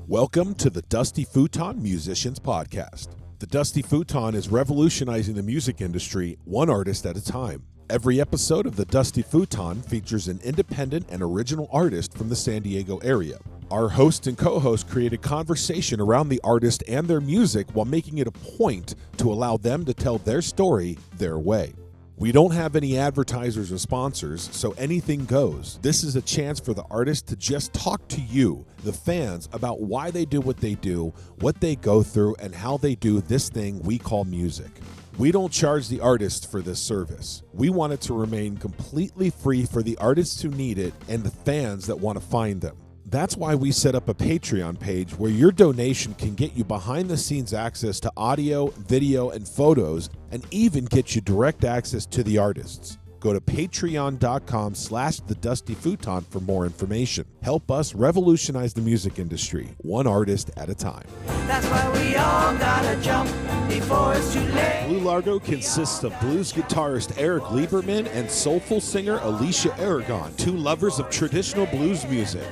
Welcome to the Dusty Futon Musicians Podcast. The Dusty Futon is revolutionizing the music industry one artist at a time. Every episode of the Dusty Futon features an independent and original artist from the San Diego area. Our host and co-host created conversation around the artist and their music while making it a point to allow them to tell their story their way. We don't have any advertisers or sponsors, so anything goes. This is a chance for the artist to just talk to you, the fans, about why they do what they do, what they go through, and how they do this thing we call music. We don't charge the artists for this service. We want it to remain completely free for the artists who need it and the fans that want to find them. That's why we set up a Patreon page where your donation can get you behind-the-scenes access to audio, video, and photos, and even get you direct access to the artists. Go to patreon.com/thedustyfuton for more information. Help us revolutionize the music industry, one artist at a time. That's why we all gotta jump before it's too late. Blue Largo consists of blues guitarist Eric Lieberman and soulful singer Alicia, two lovers of traditional blues music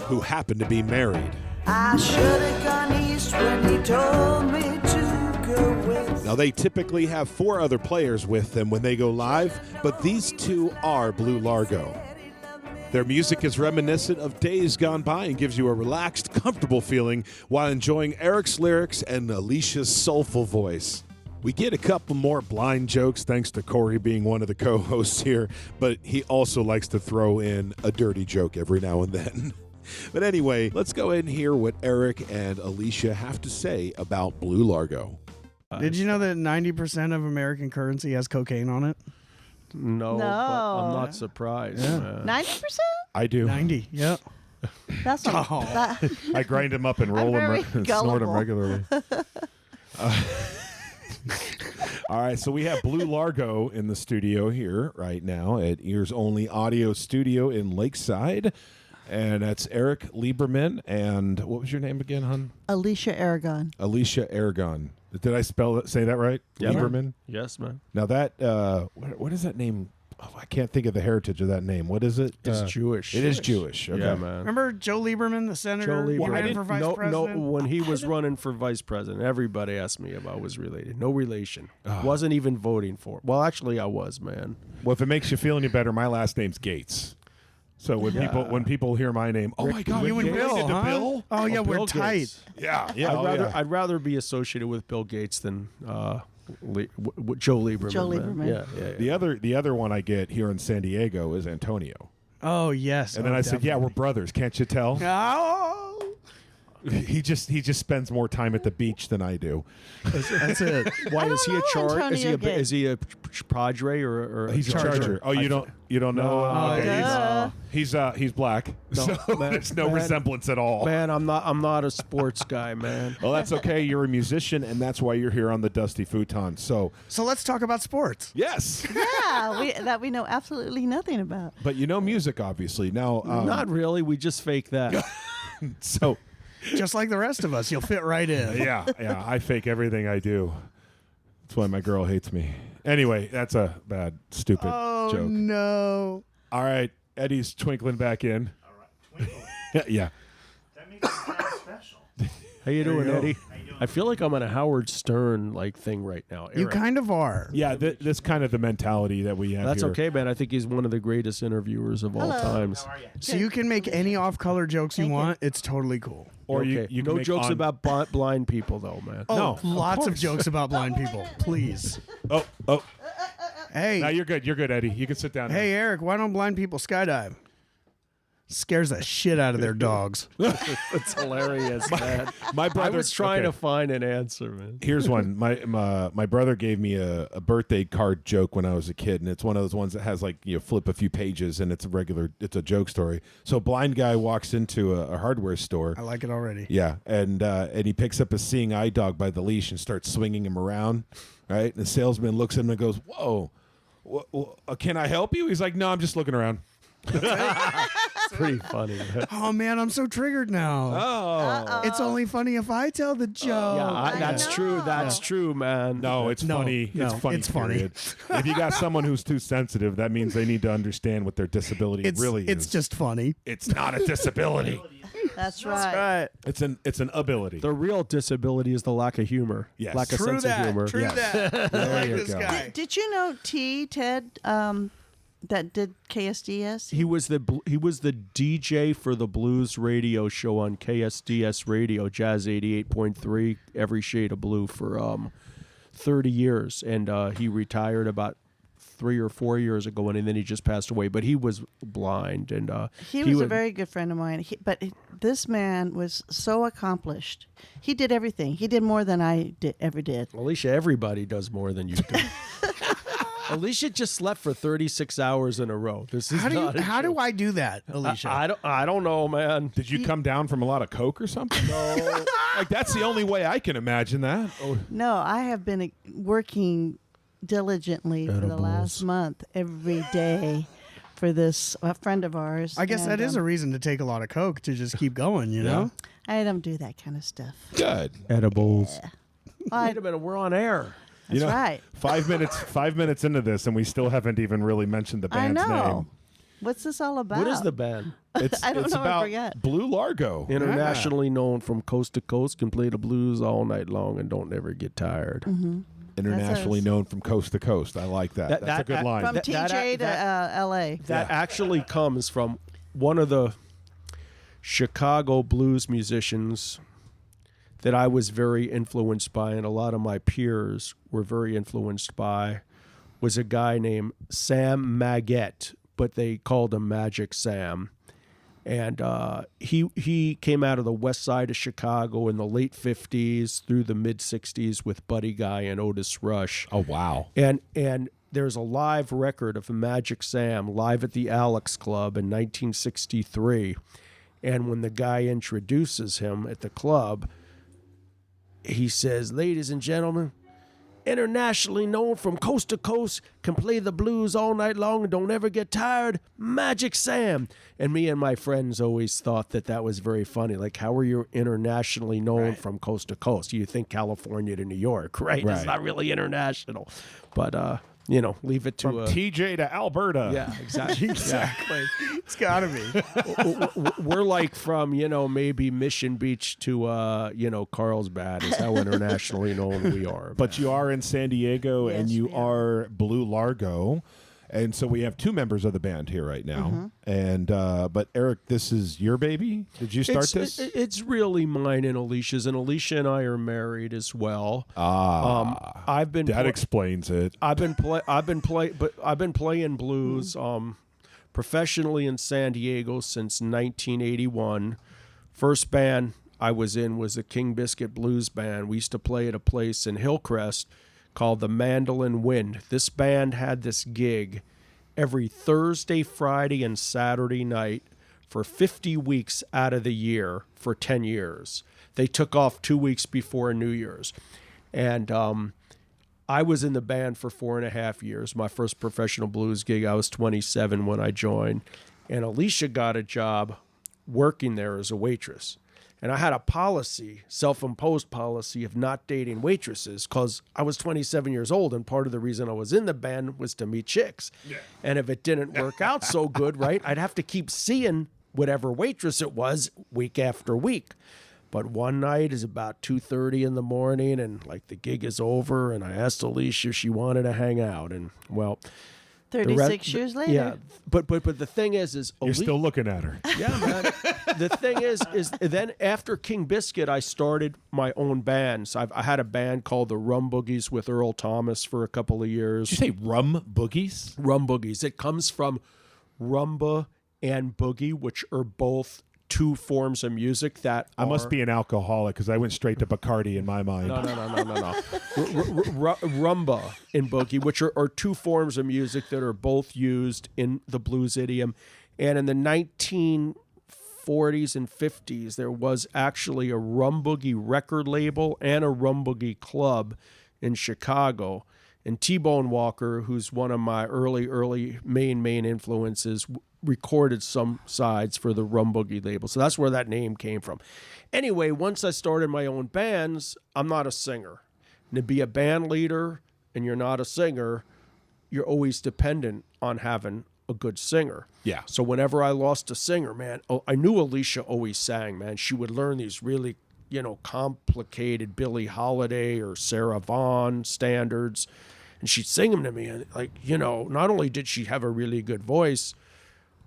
who happen to be married. I should have gone east when he told me to go west. Now, they typically have 4 other players with them when they go live, but these two are Blue Largo. Their music is reminiscent of days gone by and gives you a relaxed, comfortable feeling while enjoying Eric's lyrics and Alicia's soulful voice. We get a couple more blind jokes thanks to Cory being one of the co-hosts here, but he also likes to throw in a dirty joke every now and then. But anyway, let's go ahead and hear what Eric and Alicia have to say about Blue Largo. Did you know that 90% of American currency has cocaine on it? No, but I'm not surprised. Yeah. 90%? I do. 90, yep. That's not, that, I grind them up and roll them very and snort them gullible. regularly. All right, so we have Blue Largo in the studio here right now at Ears Only Audio Studio in Lakeside. And that's Eric Lieberman. And what was your name again, hon? Alicia Aragon. Alicia Aragon. Did I say that right? Yeah, Lieberman? Yes, man. Now that, what is that name? Oh, I can't think of the heritage of that name. What is it? It's Jewish. It is Jewish. Okay. Yeah, man. Remember Joe Lieberman, the senator? Joe Lieberman. He ran for vice president? No, when he was running for vice president, everybody asked me if I was related. No relation. Wasn't even voting for it. Well, actually, I was, man. Well, if it makes you feel any better, my last name's Gates. So when people hear my name, oh my God, You and related Bill, to huh? Bill? Oh, yeah, we're Bill tight. Gates. Yeah. I'd rather be associated with Bill Gates than Joe Lieberman. Joe man. Lieberman. Yeah. The other one I get here in San Diego is Antonio. Oh, yes. And then I said, yeah, we're brothers. Can't you tell? Oh, He just spends more time at the beach than I do. that's it. Why is he a charge? Antonio Is he a Padre or He's a Charger. Oh, you don't know? No. Okay. Duh. He's black. No, So man, there's no man. resemblance at all. Man, I'm not a sports guy, man. Well, that's okay. You're a musician, and that's why you're here on the Dusty Futon. So Let's talk about sports. yes, Yeah, we know absolutely nothing about. but you know music, obviously. Now, Not really. We just fake that. so. Just like the rest of us. You'll fit right in. Yeah, I fake everything I do. That's why my girl hates me. Anyway, that's a bad, stupid Oh, joke. no. All right, Eddie's twinkling back in. All right, twinkle. Yeah. That makes it sound special. How you doing, you go. Eddie? How you doing? I feel like I'm on a Howard Stern thing right now. You Eric. kind of are. Yeah, that's kind of the mentality that we have That's here. okay, man. I think he's one of the greatest interviewers of all Hello. times. How are you? So you can make any off-color jokes you Thank you. want. It's totally cool. Or Okay. you can no make jokes on- about blind people, though, man. Oh, No, of lots of course. jokes about blind people. Please. Oh. Hey. Now you're good, Eddie. You can sit down. Hey, Eric, why don't blind people skydive? Scares the shit out of their dogs. It's hilarious, man. My brother I was trying okay. to find an answer, man. Here's one. My brother gave me a birthday card joke when I was a kid, and it's one of those ones that has flip a few pages, and it's a joke story. So a blind guy walks into a hardware store. I like it already. Yeah, and he picks up a seeing eye dog by the leash and starts swinging him around. Right, and the salesman looks at him and goes, "Whoa, can I help you?" He's like, "No, I'm just looking around." Pretty funny, man. Oh, man, I'm so triggered now. Oh. It's only funny if I tell the joke. Yeah, that's know. true. That's true, man. No, it's No, funny. no, it's funny. it's funny. Period. If you got someone who's too sensitive, that means they need to understand what their disability really is. It's just funny. It's not a disability. That's right. Right. It's an ability. The real disability is the lack of humor. Yes. Lack of True sense that. of humor. True that. I There like you this go. guy. Did you know Ted that did KSDS? He was the DJ for the blues radio show on KSDS Radio, Jazz 88.3, every shade of blue for 30 years, and he retired about 3 or 4 years ago, and then he just passed away. But he was blind, and He was a very good friend of mine. This man was so accomplished. He did everything. He did more than I ever did. Alicia, everybody does more than you do. Alicia just slept for 36 hours in a row. This is How do joke. I do that, Alicia? I don't know, man. Did you come down from a lot of coke or something? No. Like, that's the only way I can imagine that. Oh. No, I have been working diligently for the last month every day for this friend of ours. I guess and, that is a reason to take a lot of coke to just keep going, you know? I don't do that kind of stuff. Good. Edibles. I- Wait a minute, we're on air. That's right. 5 minutes into this, and we still haven't even really mentioned the I band's know. name. What's this all about? What is the band? It's I don't it's know, I about forget. Blue Largo. Internationally known from coast to coast, can play the blues all night long and don't ever get tired. Mm-hmm. Internationally That's us. known from coast to coast. I like that. That's a good line. From TJ to L.A. That actually comes from one of the Chicago blues musicians that I was very influenced by, and a lot of my peers were very influenced by, was a guy named Sam Maggette, but they called him Magic Sam. And he came out of the west side of Chicago in the late 50s through the mid 60s with Buddy Guy and Otis Rush. Oh, wow. And there's a live record of Magic Sam live at the Alex Club in 1963. And when the guy introduces him at the club, he says, "Ladies and gentlemen, internationally known from coast to coast, can play the blues all night long and don't ever get tired, Magic Sam." And me and my friends always thought that was very funny. Like, how are you internationally known from coast to coast? You think California to New York, right? It's not really international. But, leave it to From TJ to Alberta. yeah, exactly. Exactly. It's got to be. We're like from, maybe Mission Beach to, Carlsbad is how internationally known we are. But you are in San Diego, and Yes, you we are. are Blue Largo. And so we have two members of the band here right now. And but Eric, this is your baby? Did you start this? It's really mine and Alicia's, and Alicia and I are married as well. I've been That explains it. I've been playing blues professionally in San Diego since 1981. First band I was in was the King Biscuit Blues Band. We used to play at a place in Hillcrest called the Mandolin Wind. This band had this gig every Thursday, Friday, and Saturday night for 50 weeks out of the year for 10 years. They took off 2 weeks before New Year's. And I was in the band for 4.5 years. My first professional blues gig, I was 27 when I joined. And Alicia got a job working there as a waitress. And I had a policy, self-imposed policy, of not dating waitresses because I was 27 years old, and part of the reason I was in the band was to meet chicks. Yeah. And if it didn't work out so good, right, I'd have to keep seeing whatever waitress it was week after week. But one night is about 2:30 in the morning, and like the gig is over, and I asked Alicia if she wanted to hang out, and well, 36 years later. yeah. But the thing is You're still looking at her. yeah, man. The thing is then after King Biscuit, I started my own band. So I had a band called the Rum Boogies with Earl Thomas for a couple of years. Did you say rum boogies? Rum Boogies. It comes from rumba and boogie, which are both two forms of music that I must be an alcoholic because I went straight to Bacardi in my mind. No. Rumba and boogie, which are two forms of music that are both used in the blues idiom. And in the 1940s and 50s, there was actually a rum boogie record label and a rum boogie club in Chicago. And T-Bone Walker, who's one of my early main influences, recorded some sides for the Rum Boogie label. So that's where that name came from. Anyway, once I started my own bands, I'm not a singer. And to be a band leader and you're not a singer, you're always dependent on having a good singer. Yeah. So whenever I lost a singer, man, I knew Alicia always sang, man. She would learn these really, complicated Billie Holiday or Sarah Vaughan standards, and she'd sing them to me. And not only did she have a really good voice,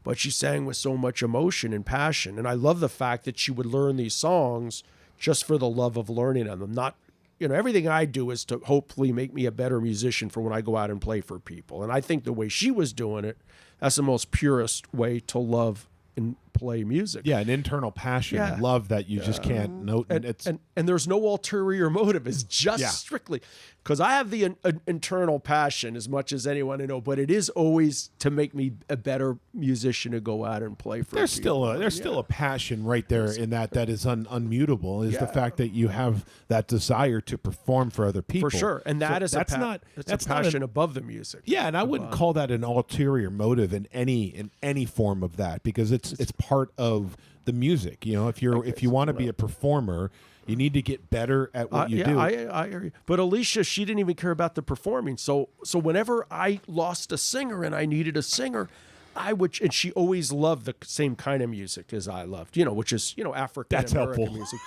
but she sang with so much emotion and passion. And I love the fact that she would learn these songs just for the love of learning them. Not, everything I do is to hopefully make me a better musician for when I go out and play for people. And I think the way she was doing it, that's the most purest way to love and play music. Yeah, an internal passion, Yeah. love that you just can't note. And there's no ulterior motive. It's just strictly because I have the internal passion as much as anyone I know, but it is always to make me a better musician to go out and play for. There's people. still a passion right there in that is unmutable is the fact that you have that desire to perform for other people. For sure, and that's a passion above the music. Yeah, and I wouldn't call that an ulterior motive in any form of that, because it's part of the music. If you want to be a performer, you need to get better at what you do. I hear you. But Alicia, she didn't even care about the performing. So whenever I lost a singer and I needed a singer, and she always loved the same kind of music as I loved, which is, African American music,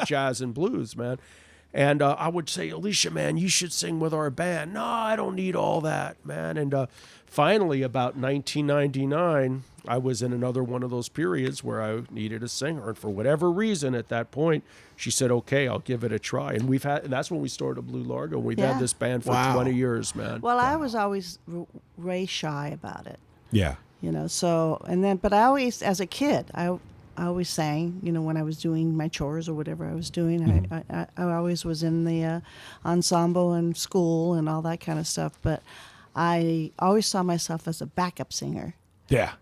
jazz and blues, man. And I would say, Alicia, man, you should sing with our band. No, I don't need all that, man. And finally, about 1999, I was in another one of those periods where I needed a singer. And for whatever reason, at that point, she said, okay, I'll give it a try. And that's when we started Blue Largo. We've had this band for 20 years, man. Well, I was always way shy about it. Yeah. But I always, as a kid, I always sang, when I was doing my chores or whatever I was doing. Mm-hmm. I always was in the ensemble and school and all that kind of stuff. But I always saw myself as a backup singer. Yeah.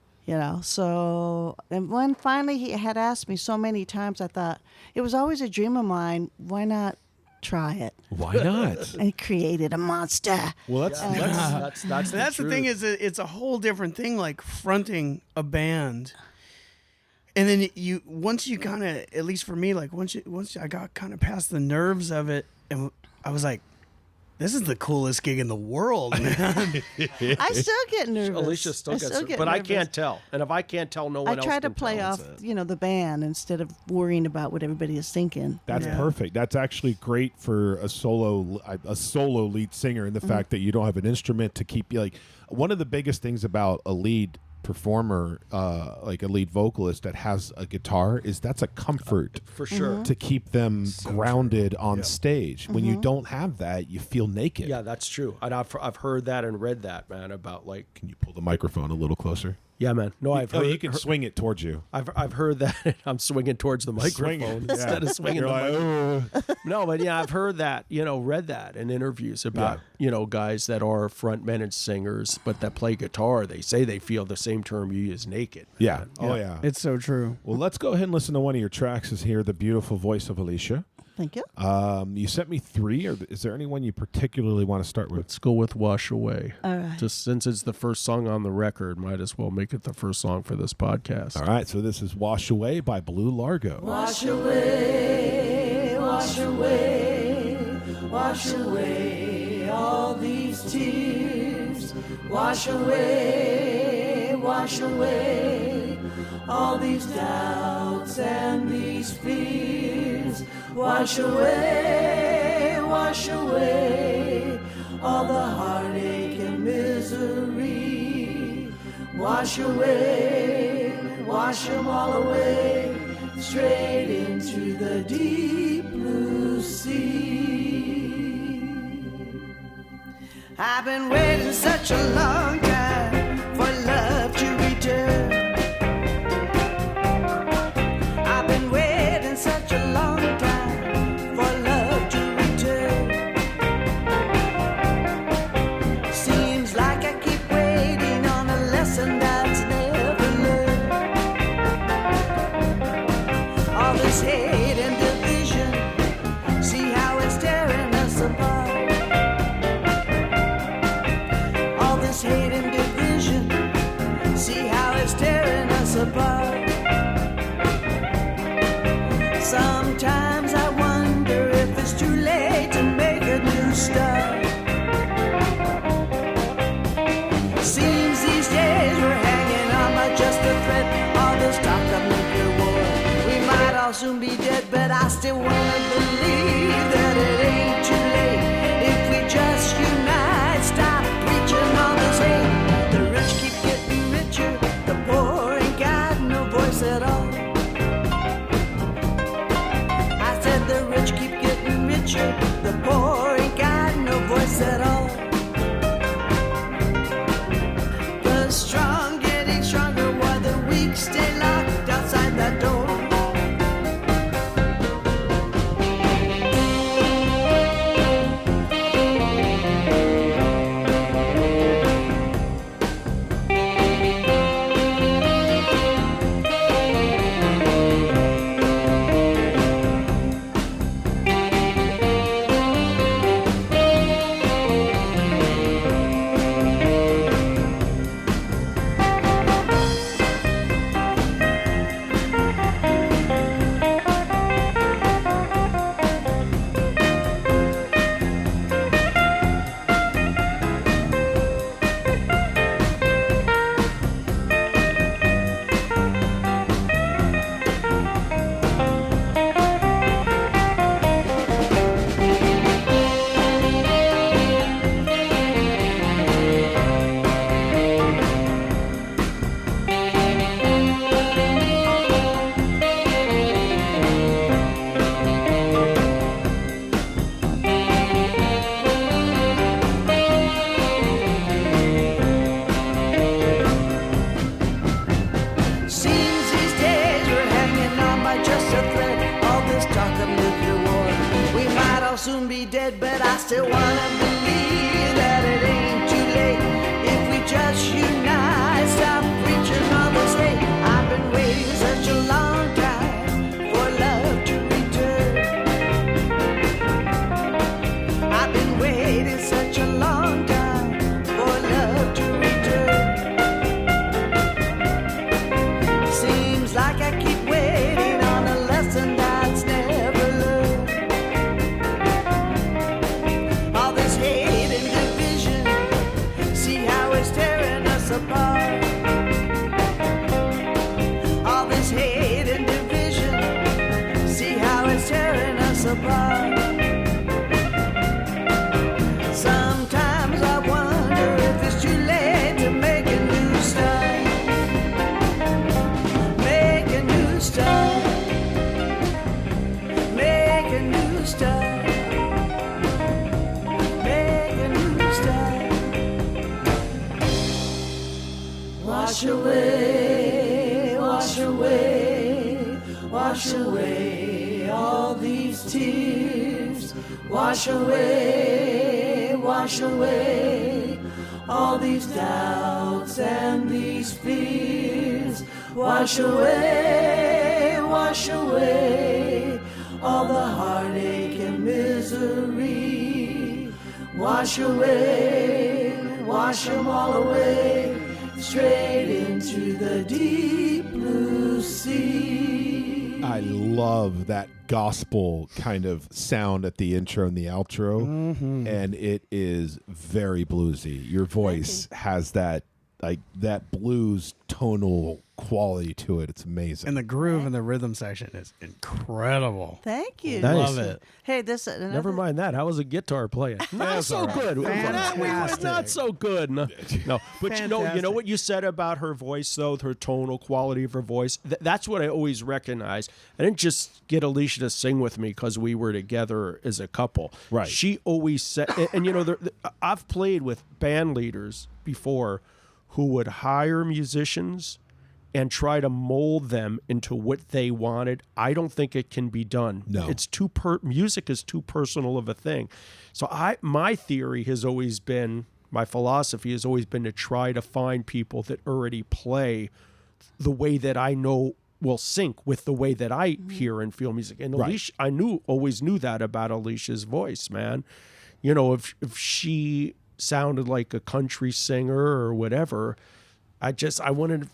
So, and when finally he had asked me so many times, I thought, it was always a dream of mine, why not try it? Why not? And created a monster. Well, that's the thing is, it's a whole different thing, like fronting a band. And then once you kind of, at least for me, like once I got kind of past the nerves of it, and I was like, this is the coolest gig in the world, man. I still get nervous. Alicia still gets nervous. But nervous. I can't tell. And if I can't tell, no one else I try can to play tell. off, the band instead of worrying about what everybody is thinking. That's perfect. That's actually great for a solo lead singer, in the fact that you don't have an instrument to keep you. Like, one of the biggest things about a lead performer, like a lead vocalist that has a guitar, is that's a comfort for sure to keep them grounded on stage. When you don't have that, you feel naked. Yeah, that's true. And I've heard that and read that, man, about like. Can you pull the microphone a little closer? Yeah, man. No, I've heard. You can swing it towards you. I've heard that. I'm swinging towards the microphone instead of swinging the microphone. No, but I've heard that. Read that in interviews about guys that are frontmen and singers, but that play guitar. They say they feel the same term you use, naked. Yeah. Man. Oh yeah. It's so true. Well, let's go ahead and listen to one of your tracks. Is hear the beautiful voice of Alicia. Thank you. You sent me 3. Or is there anyone you particularly want to start with? Let's go with "Wash Away." All right. Just since it's the first song on the record, might as well make it the first song for this podcast. All right, so this is "Wash Away" by Blue Largo. Wash away, wash away, wash away all these tears. Wash away all these doubts and these fears. Wash away all the heartache and misery. Wash them all away, straight into the deep blue sea. I've been waiting such a long time for love to return. I've been waiting such a long time for love to return. Seems like I keep waiting on a lesson that's never learned. All this hate and division, see how it's tearing us apart. All this hate and division, see how it's tearing us apart. Sometimes I wonder if it's too late to make a new start. Seems these days we're all soon be dead, but I still wanna believe that it ain't too late. If we just unite, stop preaching all this hate. The rich keep getting richer, the poor ain't got no voice at all. I said the rich keep getting richer, the poor ain't got no voice at all. The strong getting stronger while the weak stay locked outside that door. Seems these days we're hanging on by just a thread. All this talk of nuclear war, we might all soon be dead, but I still wanna believe that it ain't too late. If we just unite, stop preaching all this hate. I've been waiting such a long time for love to return. I've been waiting such a long time for love to return. Seems like I keep waiting on a lesson that's never learned. All this hate and division, see how it's tearing us apart. All this hate and division, see how it's tearing us apart. Sometimes I wonder if it's too late to make a new start. Make a new start. Make a new start. Make a new start. Wash away, wash away, wash away all these tears. Wash away all these doubts and these fears. Wash away all the heartache and misery. Wash them all away, straight into the deep blue sea. I love that gospel kind of sound at the intro and the outro, and it is very bluesy. Your voice has that that blues tonal quality to it. It's amazing. And the groove in the rhythm section is incredible. Thank you. Nice. Love it. Hey, this Never mind that. How was a guitar playing? Not so good. Fantastic. Not so good. No, but you know what you said about her voice, though, her tonal quality of her voice. That's what I always recognize. I didn't just get Alicia to sing with me because we were together as a couple. Right. She always said, and you know, I've played with band leaders before who would hire musicians and try to mold them into what they wanted. I don't think it can be done. No. It's music is too personal of a thing. So my theory has always been, my philosophy has always been to try to find people that already play the way that I know will sync with the way that I hear and feel music. And Alicia, I always knew that about Alicia's voice, man. You know, if she sounded like a country singer or whatever, I wouldn't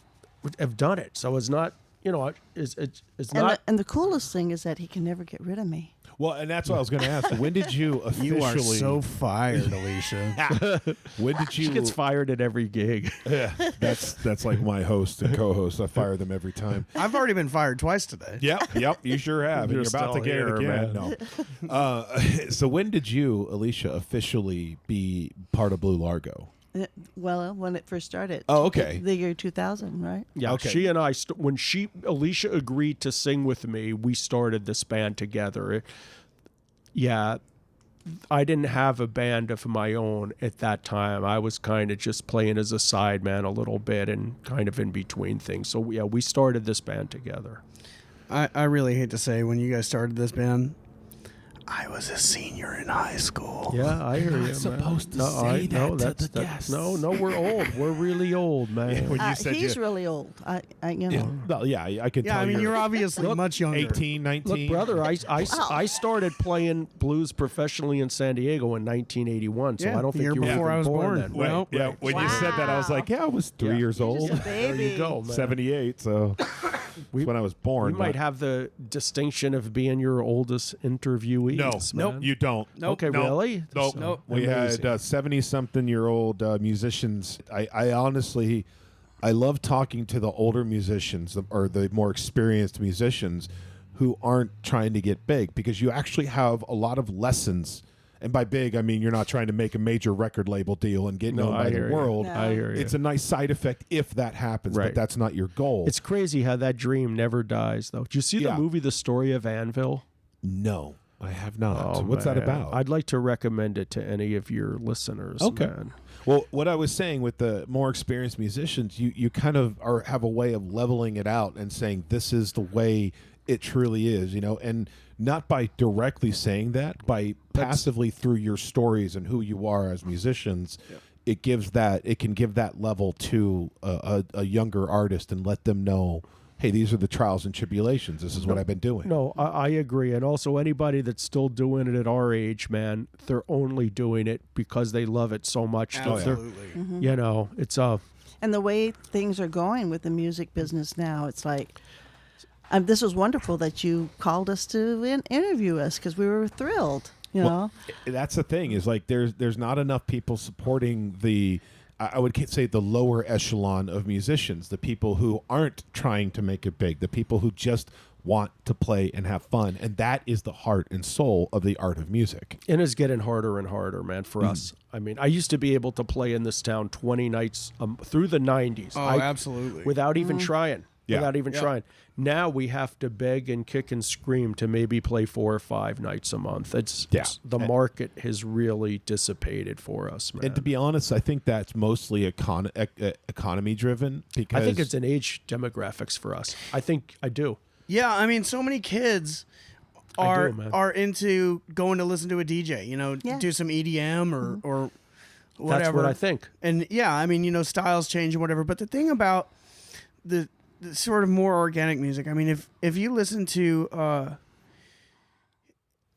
have done it. So it's not, you know, it's And not. the coolest thing is that he can never get rid of me. Well, and that's what I was going to ask. When did you officially? You are so fired, Alicia. When did you? She gets fired at every gig. Yeah, that's like my host and co-host. I fire them every time. I've already been fired twice today. Yep, you sure have. And You're you're about to still get here, it again. No. So when did you, Alicia, officially be part of Blue Largo? Well, when it first started. Oh, okay. The year 2000, right? Yeah, Okay. she and I, when Alicia agreed to sing with me, we started this band together. Yeah, I didn't have a band of my own at that time. I was kind of just playing as a sideman a little bit and kind of in between things. So, yeah, we started this band together. I really hate to say, when you guys started this band, I was a senior in high school. Yeah, I hear you, man. supposed to say that to the guests. No, we're old. We're really old, man. When you said He's you, really old. I you know. I can Yeah, tell I mean, you're obviously much younger. 18, 19. Look, brother, I started playing blues professionally in San Diego in 1981, so Yeah, I don't the think year you were before even I was born. then. Right. Well, Yeah, when you said that, I was like, I was 3 years You're old. just a There baby. you go, man. 78, so that's when I was born. We might but- have the distinction of being your oldest interviewee. No, man. you don't. Okay, No. really? Nope. Nope. We Amazing. had 70-something-year-old musicians. I honestly, I love talking to the older musicians or the more experienced musicians who aren't trying to get big, because you actually have a lot of lessons. And by big, I mean you're not trying to make a major record label deal and get known by the world. No. I hear you. It's a nice side effect if that happens, Right. but that's not your goal. It's crazy how that dream never dies, though. Did you see Yeah. the movie The Story of Anvil? No, I have not. Oh, What's that man. about? I'd like to recommend it to any of your listeners. Okay. Man. Well, what I was saying with the more experienced musicians, you kind of have a way of leveling it out and saying this is the way it truly is, and not by directly saying that, by passively through your stories and who you are as musicians. It can give that level to a younger artist and let them know, hey, these are the trials and tribulations. This is what I've been doing. No, I agree. And also anybody that's still doing it at our age, man, they're only doing it because they love it so much. that they're- Absolutely. It's And the way things are going with the music business now, it's like, this was wonderful that you called us to interview us, because we were thrilled. You know, That's the thing, is like there's not enough people supporting I would say the lower echelon of musicians, the people who aren't trying to make it big, the people who just want to play and have fun. And that is the heart and soul of the art of music. and it's getting harder and harder, man, for us. I mean, I used to be able to play in this town 20 nights through the 90s. Oh, absolutely. Without even trying. Yeah. Without even trying. Now we have to beg and kick and scream to maybe play 4 or 5 nights a month. The market has really dissipated for us, man. And to be honest, I think that's mostly economy driven, because I think it's an age demographics for us. I do. Yeah, I mean, so many kids I do, man. are into going to listen to a DJ, Yeah. do some EDM or whatever. That's what I think. And yeah, I mean, styles change and whatever. But the thing about the sort of more organic music, I mean, if you listen to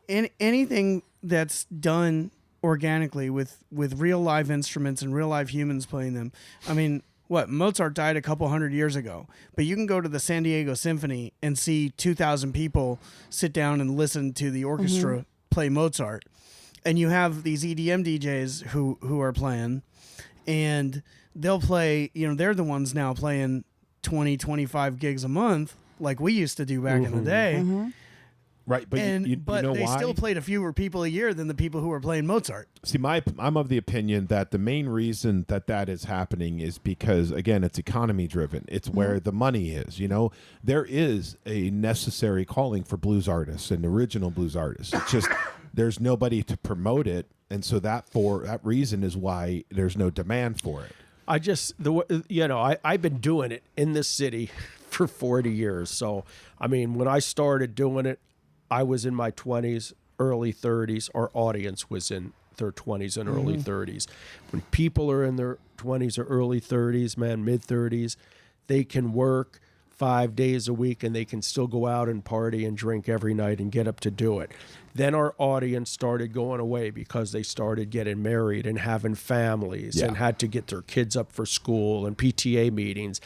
anything that's done organically with real live instruments and real live humans playing them, I mean, Mozart died a couple hundred years ago, but you can go to the San Diego Symphony and see 2,000 people sit down and listen to the orchestra play Mozart. And you have these EDM DJs who are playing, and they'll play, they're the ones now playing 20, 25 gigs a month like we used to do back in the day. right. But you know they why? still played a fewer people a year than the people who were playing Mozart. See, I'm of the opinion that the main reason that is happening is because, again, it's economy driven. It's where the money is. There is a necessary calling for blues artists and original blues artists. It's just there's nobody to promote it, and so for that reason is why there's no demand for it. I've been doing it in this city for 40 years. So, I mean, when I started doing it, I was in my 20s, early 30s. Our audience was in their 20s and early 30s. When people are in their 20s or early 30s, man, mid 30s, they can work 5 days a week and they can still go out and party and drink every night and get up to do it. Then our audience started going away because they started getting married and having families and had to get their kids up for school and PTA meetings.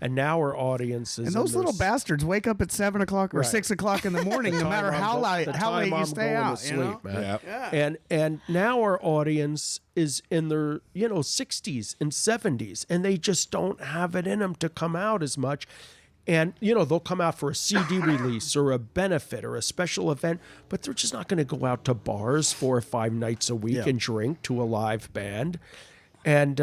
And now our audience is And those in their little bastards wake up at 7 o'clock or Right. 6 o'cll in the morning, no matter how late you stay out. You know? Man. Yeah. And now our audience is in their 60s and 70s, and they just don't have it in them to come out as much. And they'll come out for a CD release or a benefit or a special event, but they're just not going to go out to bars 4 or 5 nights a week and drink to a live band. And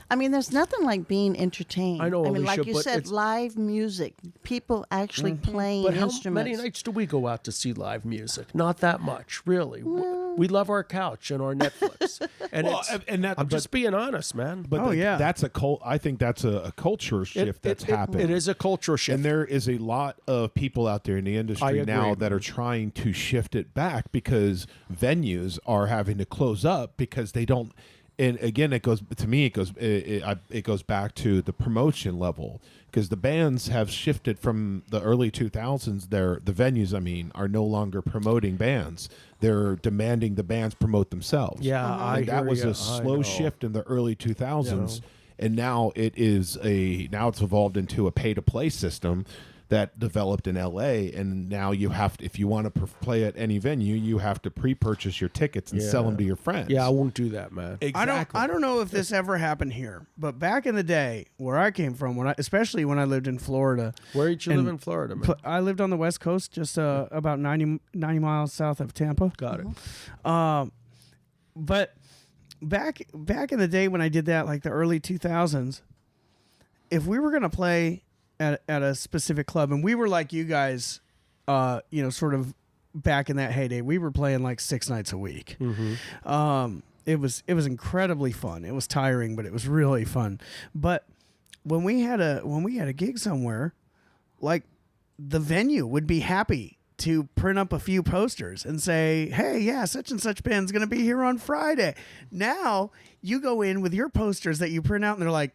I mean, there's nothing like being entertained. I know, I mean, Alicia, like you but said, it's- live music, people actually playing But how instruments. many nights do we go out to see live music? Not that much, really. We love our couch and our Netflix. And Well, and that- I'm just being honest, man. But yeah. that's a I think that's a culture shift that's happened. It is a cultural shift. And there is a lot of people out there in the industry I now agree. that are trying to shift it back because venues are having to close up because they don't. And again, it goes back to the promotion level because the bands have shifted from the early 2000s. The venues, are no longer promoting bands. They're demanding the bands promote themselves. Yeah, I And that hear was ya. a I slow know. shift in the early 2000s, and now it's evolved into a pay to play system that developed in LA, and now you have to, if you want to play at any venue, you have to pre-purchase your tickets and sell them to your friends. Yeah, I won't do that, man. Exactly. I don't know if this ever happened here, but back in the day where I came from, especially when I lived in Florida, Where did you and live in Florida, man? I lived on the West Coast, just about 90 miles south of Tampa. Got it. But back in the day when I did that, like the early 2000s, if we were gonna play at a specific club, and we were like you guys, sort of back in that heyday, we were playing like 6 nights a week. It was incredibly fun. It was tiring, but it was really fun. But when we had a gig somewhere, like the venue would be happy to print up a few posters and say, hey, yeah, such and such band's going to be here on Friday. Now you go in with your posters that you print out and they're like,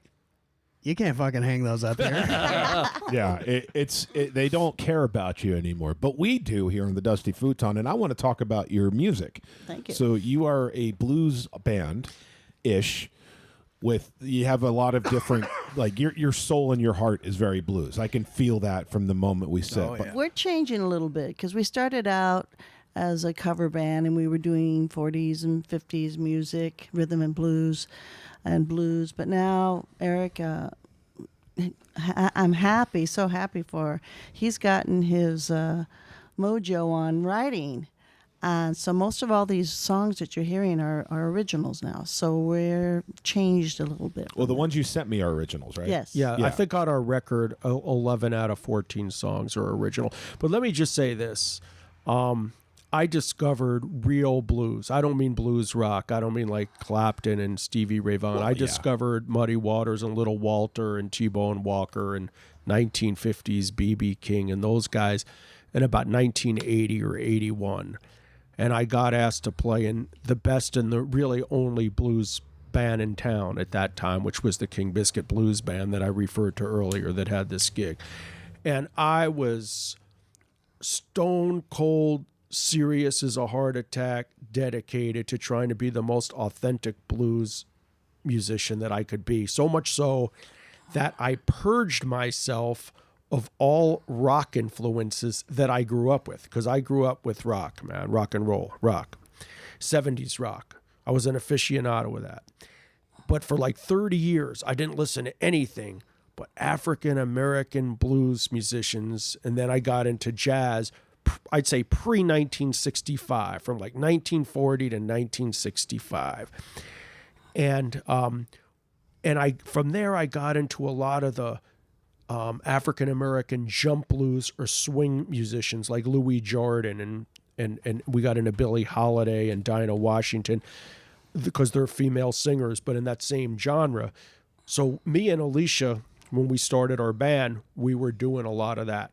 you can't fucking hang those up here. Yeah, they don't care about you anymore, but we do here on the Dusty Futon, and I want to talk about your music. Thank you. So you are a blues band-ish. You have a lot of different, like your soul and your heart is very blues. I can feel that from the moment we sit. Oh, yeah. We're changing a little bit because we started out as a cover band and we were doing 40s and 50s music, rhythm and blues, but now Eric, I'm happy, so happy he's gotten his mojo on writing. And so most of all these songs that you're hearing are originals now. So we're changed a little bit. Well, the ones you sent me are originals, right? Yes. Yeah, Yeah. I think on our record, 11 out of 14 songs are original. But let me just say this. I discovered real blues. I don't mean blues rock. I don't mean like Clapton and Stevie Ray Vaughan. I discovered Muddy Waters and Little Walter and T-Bone Walker and 1950s B.B. King and those guys in about 1980 or 81. And I got asked to play in the best and the really only blues band in town at that time, which was the King Biscuit Blues Band that I referred to earlier that had this gig. And I was stone cold serious as a heart attack, dedicated to trying to be the most authentic blues musician that I could be. So much so that I purged myself of all rock influences that I grew up with, because I grew up with rock, man, rock and roll, rock, 70s rock. I was an aficionado of that. But for like 30 years, I didn't listen to anything but African-American blues musicians. And then I got into jazz, I'd say pre-1965, from like 1940 to 1965. And I from there, I got into a lot of the African-American jump blues or swing musicians like Louis Jordan, and we got into Billie Holiday and Dinah Washington because they're female singers, but in that same genre. So me and Alicia, when we started our band, we were doing a lot of that.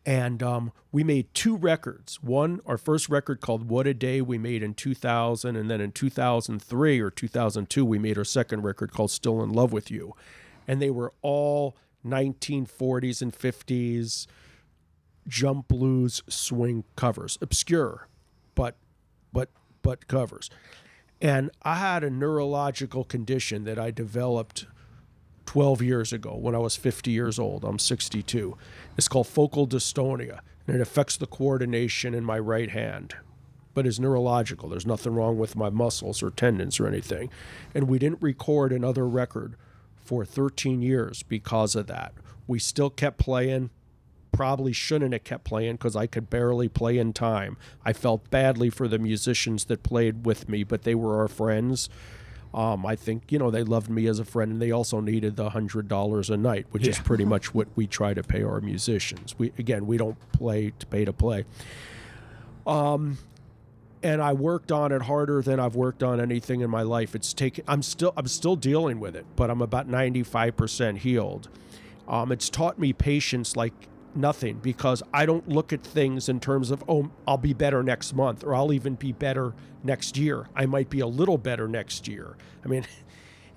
And we made 2 records. One, our first record called What a Day, we made in 2000. And then in 2003 or 2002, we made our second record called Still in Love with You. And they were all 1940s and 50s jump blues swing covers. Obscure, but covers. And I had a neurological condition that I developed 12 years ago when I was 50 years old. I'm 62. It's called focal dystonia, and it affects the coordination in my right hand, but it's neurological. There's nothing wrong with my muscles or tendons or anything. And we didn't record another record for 13 years because of that. We still kept playing. Probably shouldn't have kept playing because I could barely play in time. I felt badly for the musicians that played with me, but they were our friends. I think, they loved me as a friend, and they also needed the $100 a night, which is pretty much what we try to pay our musicians. We don't play to pay to play. And I worked on it harder than I've worked on anything in my life. I'm still dealing with it, but I'm about 95% healed. It's taught me patience like nothing, because I don't look at things in terms of, I'll be better next month, or I'll even be better next year. I might be a little better next year. I mean,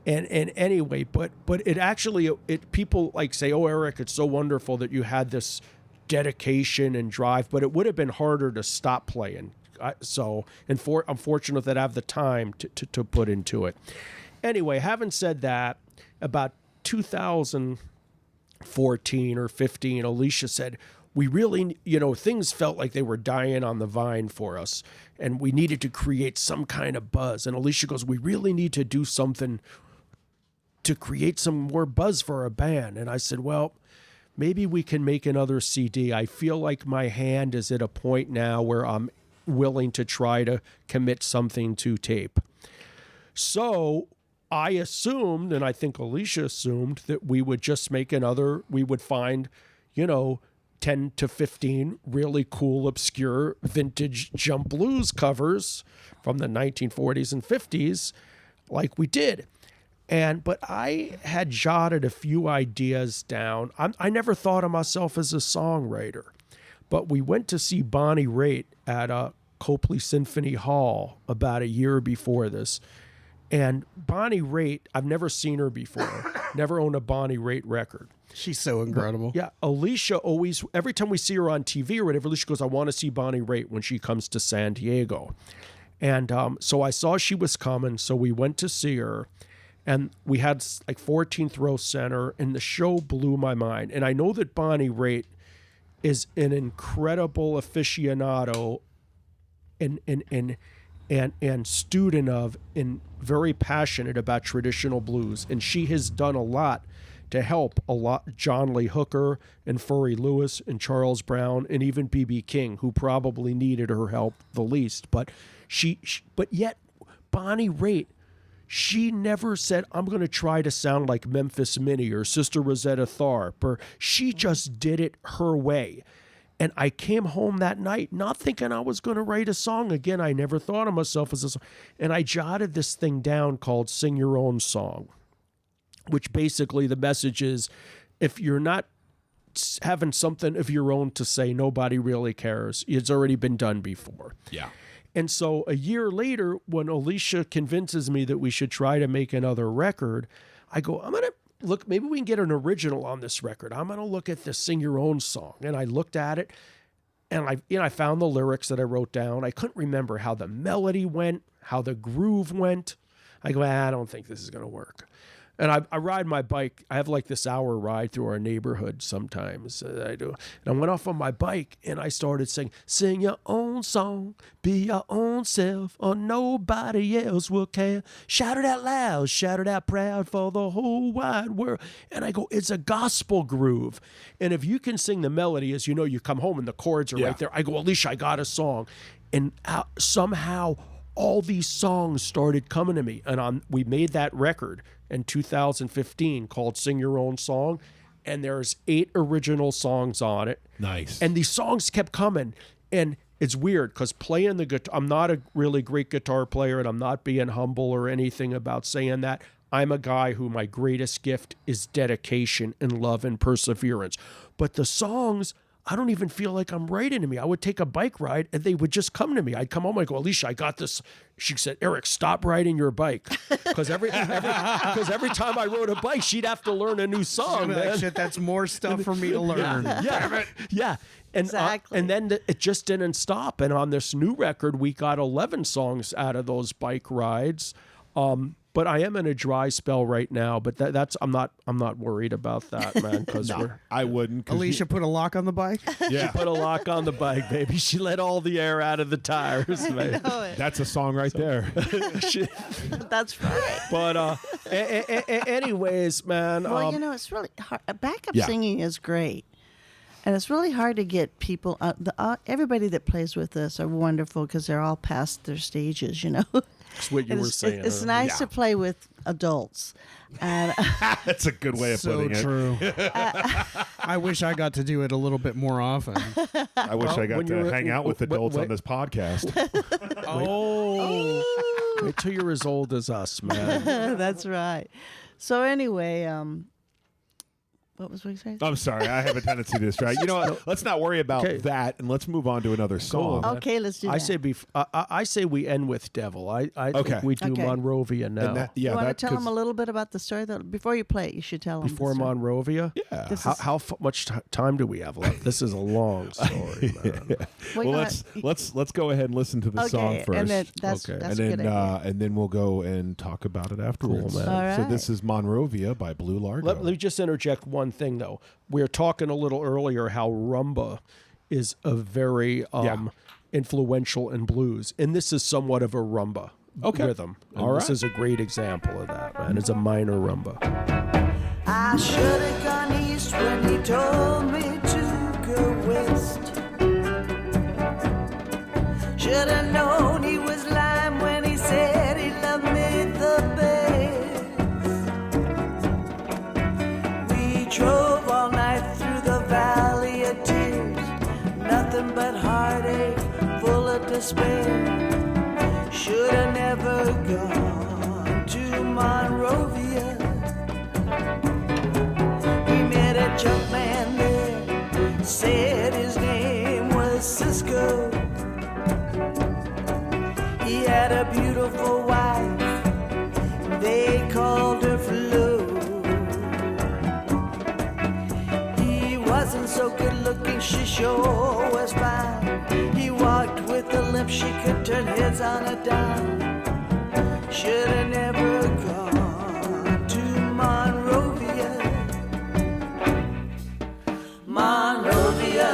and anyway, but it actually, people like say, oh, Eric, it's so wonderful that you had this dedication and drive, but it would have been harder to stop playing. I'm fortunate that I have the time to put into it. Anyway, having said that, about 2014 or 15, Alicia said, we really, things felt like they were dying on the vine for us, and we needed to create some kind of buzz. And Alicia goes, we really need to do something to create some more buzz for our band. And I said, well, maybe we can make another CD. I feel like my hand is at a point now where I'm willing to try to commit something to tape. So I assumed, and I think Alicia assumed, that we would just make we would find, 10 to 15 really cool, obscure, vintage jump blues covers from the 1940s and 50s like we did. But I had jotted a few ideas down. I never thought of myself as a songwriter, but we went to see Bonnie Raitt at Copley Symphony Hall about a year before this. And Bonnie Raitt, I've never seen her before, never owned a Bonnie Raitt record. She's so incredible. Yeah, Alicia always, every time we see her on TV or whatever, Alicia goes, I want to see Bonnie Raitt when she comes to San Diego. And so I saw she was coming, so we went to see her. And we had like 14th row center, and the show blew my mind. And I know that Bonnie Raitt is an incredible aficionado and student of, and very passionate about traditional blues. And she has done a lot to help John Lee Hooker and Furry Lewis and Charles Brown and even B.B. King, who probably needed her help the least. But but yet Bonnie Raitt, she never said, I'm going to try to sound like Memphis Minnie or Sister Rosetta Tharpe, or she just did it her way. And I came home that night not thinking I was going to write a song. Again, I never thought of myself as a song. And I jotted this thing down called Sing Your Own Song, which basically the message is, if you're not having something of your own to say, nobody really cares. It's already been done before. Yeah. And so a year later, when Alicia convinces me that we should try to make another record, I go, I'm going to look, maybe we can get an original on this record. I'm going to look at this Sing Your Own Song. And I looked at it, and I found the lyrics that I wrote down. I couldn't remember how the melody went, how the groove went. I go, I don't think this is going to work. And I ride my bike. I have like this hour ride through our neighborhood sometimes that I do. And I went off on my bike and I started singing, sing your own song, be your own self, or nobody else will care. Shout it out loud, shout it out proud for the whole wide world. And I go, it's a gospel groove. And if you can sing the melody, as you know, you come home and the chords are right there. I go, Alicia, I got a song. And somehow all these songs started coming to me. And we made that record in 2015 called Sing Your Own Song, and there's 8 original songs on it. Nice. And these songs kept coming, and it's weird because playing the guitar, I'm not a really great guitar player, and I'm not being humble or anything about saying that. I'm a guy who my greatest gift is dedication and love and perseverance. But the songs, I don't even feel like I'm writing to me. I would take a bike ride and they would just come to me. I'd come home, I go, Alicia, I got this. She said, Eric, stop riding your bike. Because every time I rode a bike, she'd have to learn a new song. Like, shit, that's more stuff for me to learn. Yeah. And, Exactly. And then it just didn't stop. And on this new record, we got 11 songs out of those bike rides. But I am in a dry spell right now. But that's I'm not worried about that, man. Because I wouldn't. 'cause Alicia put a lock on the bike. yeah, put a lock on the bike, baby. She let all the air out of the tires, man. that's a song right there. That's right. But anyways, man. Well, it's really hard. Backup Yeah. singing is great. And it's really hard to get people. Everybody that plays with us are wonderful because they're all past their stages, That's what you And were it's, saying. it's nice to play with adults. And That's a good way of So putting it. true. I wish I got to do it a little bit more often. I wish I got when you to were- hang out with adults wait. on this podcast. Wait till you're as old as us, man. that's right. So anyway, what was we saying? I'm sorry, I have a tendency to distract. You know what? Let's not worry about Okay. that, and let's move on to another song. Okay, let's do that. I say we end with Devil. I Okay. think we do Okay. Monrovia now. And that, you yeah, want to that tell them a little bit about the story? Before you play it, you should tell them. Before Monrovia? Yeah. This How, is- how much time do we have left? This is a long story, man. Well, let's go ahead and listen to the song first, and then that's Okay. that's and a good then idea. and then we'll go and talk about it afterwards. man. All So right. this is Monrovia by Blue Largo. Let me just interject one thing, though. We were talking a little earlier how rumba is a very influential in blues, and this is somewhat of a rumba rhythm. And All this right. is a great example of that, man. It's a minor rumba. I should have gone east when he told me to go west. Should have known he was lying when he said he loved me the best. We drove all night through the valley of tears, nothing but heartache, full of despair. Should have never gone to Monrovia. We met a junk man there, said his name was Cisco. He had a beautiful wife, they called her Flo. He wasn't so good looking, she sure was fine. He walked with a limp, she could turn heads on a dime. Should've never gone to Monrovia. Monrovia,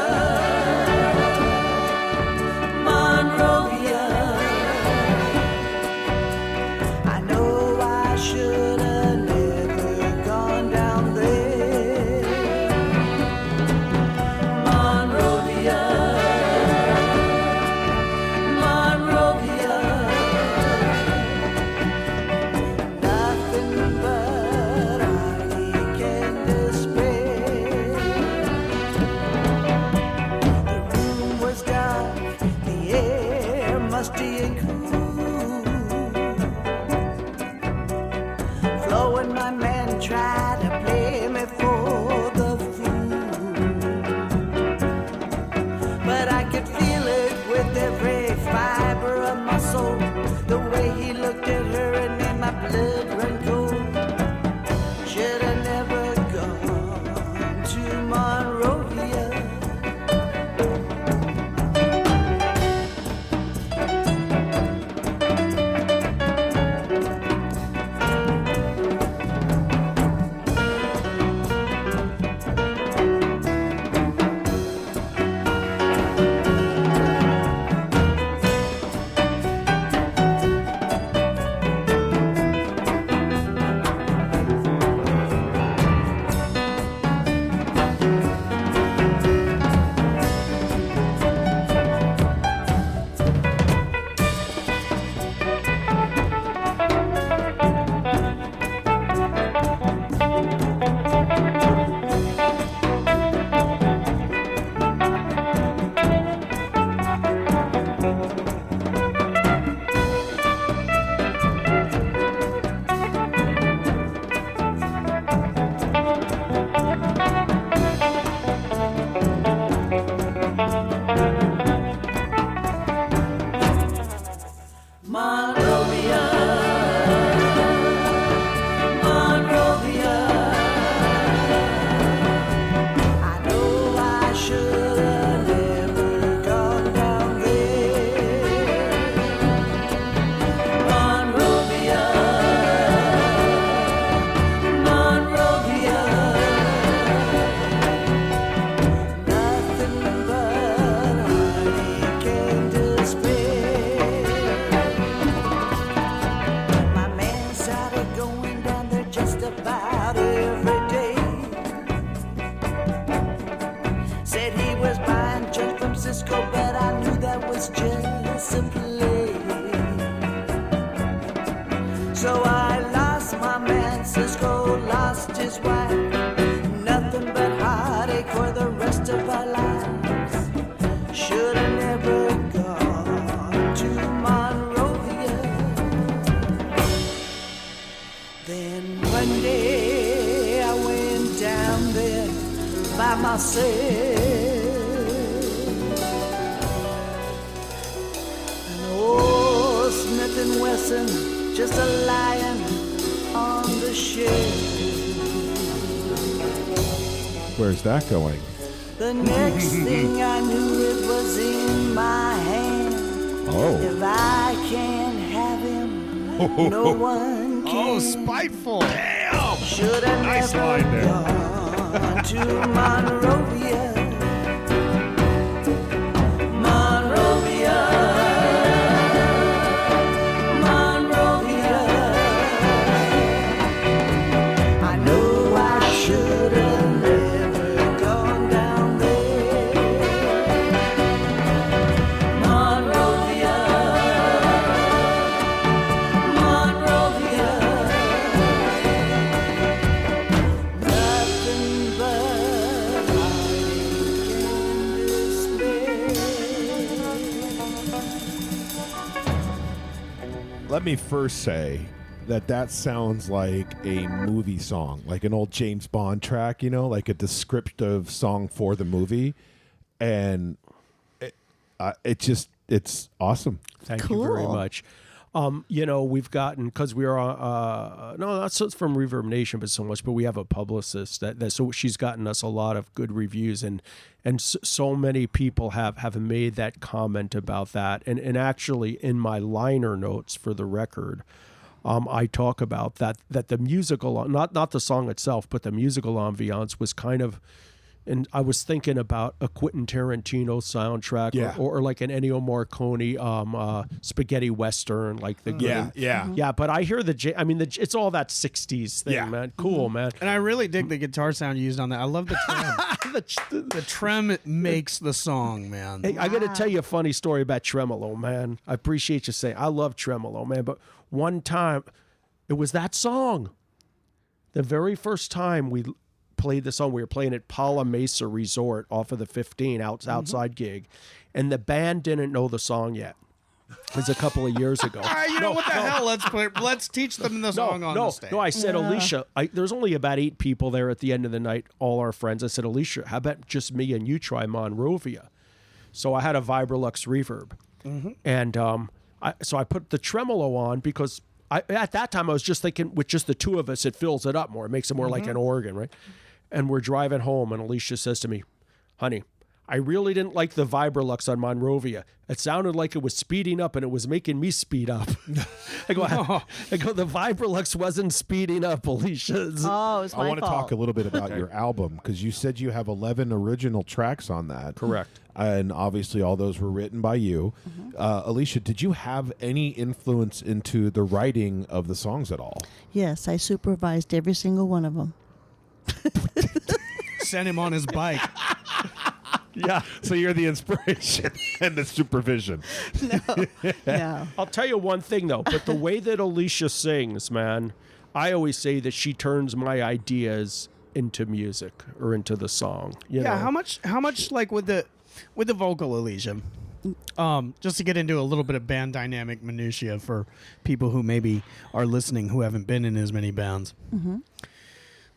Monrovia. I know I should have never gone down there. Monrovia, Monrovia. but I knew that was just a play. So I lost my man, Cisco lost his wife. Nothing but heartache for the rest of our lives. Should have never gone to Monrovia. Then one day I went down there by myself. And old Smith and Wesson just a lying on the shelf. Where's that going? The next thing I knew, it was in my hand. Oh. If I can't have him, no one can. Oh, spiteful. Should have Nice never line there. gone to Monrovia. Monrovia. Monrovia. I know I should have never gone down there. Monrovia. Monrovia. Nothing but heartache and despair. Let me first say that sounds like a movie song, like an old James Bond track, you know, like a descriptive song for the movie. And it's awesome. Thank you very Cool. much. You know, we've gotten, because we are no, not so from Reverb Nation, but so much. But we have a publicist that so she's gotten us a lot of good reviews, and so many people have made that comment about that. And actually, in my liner notes for the record, I talk about that the musical, not the song itself, but the musical ambiance was kind of. And I was thinking about a Quentin Tarantino soundtrack, Yeah. or like an Ennio Morricone spaghetti western, like the yeah. But I hear it's all that '60s thing, Yeah. man. Cool, man. And I really dig the guitar sound used on that. I love the trem. the trem makes the song, man. Hey, I got to tell you a funny story about tremolo, man. I appreciate you saying I love tremolo, man. But one time, it was that song. The very first time we played the song, we were playing at Pala Mesa Resort off of the 15 outside gig, and the band didn't know the song yet. It was a couple of years ago. You know what the hell? Let's teach them the song on the stage. No, I said, Alicia, there's only about 8 people there at the end of the night, all our friends. I said, Alicia, how about just me and you try Monrovia? So I had a Vibrolux reverb. And so I put the tremolo on because at that time I was just thinking with just the two of us, it fills it up more. It makes it more like an organ, right? And we're driving home, and Alicia says to me, honey, I really didn't like the Vibrolux on Monrovia. It sounded like it was speeding up, and it was making me speed up. I go, the Vibrolux wasn't speeding up, Alicia. Oh, it's my I want to fault. talk a little bit about your album, because you said you have 11 original tracks on that. Correct. And obviously all those were written by you. Alicia, did you have any influence into the writing of the songs at all? Yes, I supervised every single one of them. Send him on his bike. Yeah. So you're the inspiration and the supervision. No. I'll tell you one thing, though, but the way that Alicia sings, man, I always say that she turns my ideas into music or into the song. You know? How much like with the vocal, Alicia? Just to get into a little bit of band dynamic minutia for people who maybe are listening who haven't been in as many bands.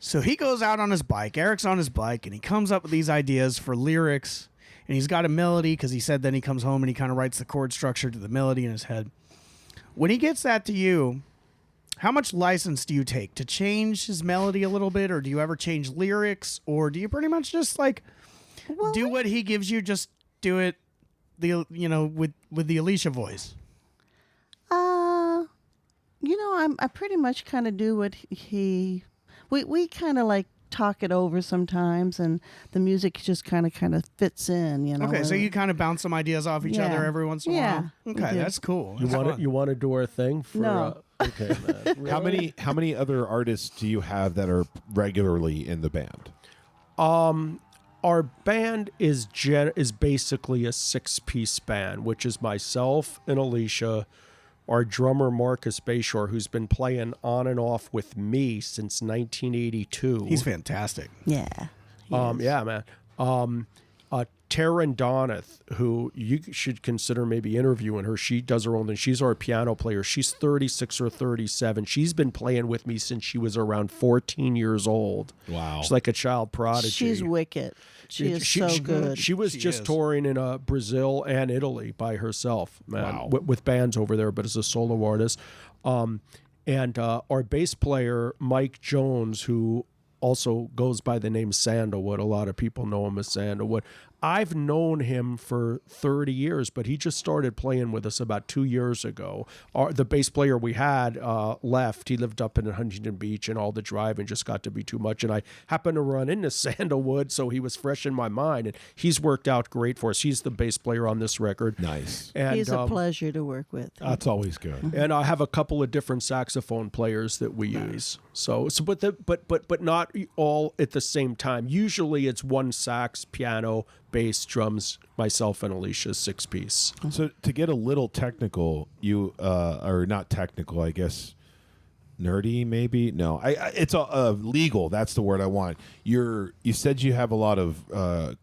So he goes out on his bike, Eric's on his bike, and he comes up with these ideas for lyrics, and he's got a melody because he said then he comes home and he kind of writes the chord structure to the melody in his head. When he gets that to you, how much license do you take to change his melody a little bit, or do you ever change lyrics, or do you pretty much just like do what he gives you, just do it with the Alicia voice? I pretty much kind of do what he. We kind of like talk it over sometimes, and the music just kind of fits in, you know. Okay, so you kind of bounce some ideas off each other every once in a while. we Okay, do. that's cool. You want to do our thing? For, No. Okay, man. How many other artists do you have that are regularly in the band? our band is basically a 6-piece band, which is myself and Alicia, our drummer Marcus Bayshore, who's been playing on and off with me since 1982. He's fantastic. Yeah. Yeah, man. Taryn Doneth, who you should consider maybe interviewing her. She does her own thing. She's our piano player. She's 36 or 37. She's been playing with me since she was around 14 years old. Wow. She's like a child prodigy. She's wicked. She is so good. She was just touring in Brazil and Italy by herself, man, Wow. with bands over there, but as a solo artist. And our bass player, Mike Jones, who also goes by the name Sandalwood. A lot of people know him as Sandalwood. I've known him for 30 years, but he just started playing with us about 2 years ago. The bass player we had left. He lived up in Huntington Beach, and all the driving just got to be too much. And I happened to run into Sandalwood, so he was fresh in my mind. And he's worked out great for us. He's the bass player on this record. Nice. And, He's a pleasure to work with. That's always good. and I have a couple of different saxophone players that we use. So but not all at the same time. Usually it's one sax, piano, bass, drums, myself and Alicia's 6-piece. So to get a little technical, you or not technical, I guess nerdy maybe. No, it's legal. That's the word I want. You said you have a lot of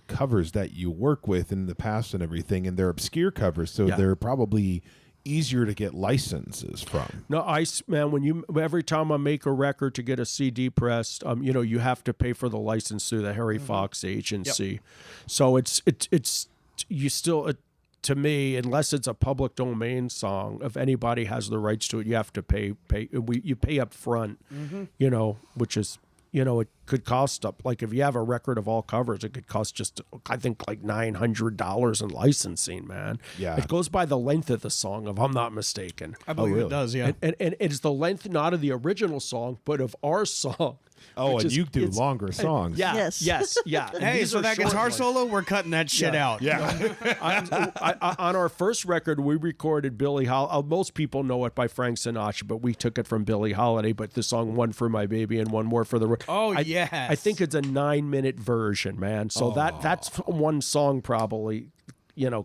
covers that you work with in the past and everything, and they're obscure covers, so they're probably easier to get licenses from. No, every time I make a record to get a CD pressed, you have to pay for the license through the Harry Fox agency. Yep. So it's you still, to me, unless it's a public domain song, if anybody has the rights to it, you have to pay. You pay up front, which is, it could cost up, like if you have a record of all covers, it could cost just, I think, like $900 in licensing, man. Yeah. It goes by the length of the song, if I'm not mistaken. I believe it does, yeah. And it's the length not of the original song, but of our song. Oh, and you do longer songs. Yeah. Yes. Yeah. And Hey, these so are that short guitar ones. solo, we're cutting that shit out. Yeah. On our first record, we recorded Billie Holiday. Most people know it by Frank Sinatra, but we took it from Billie Holiday. But the song "One for My Baby" and "One More for the." Yes. I think it's a 9-minute version, man. So that's one song probably.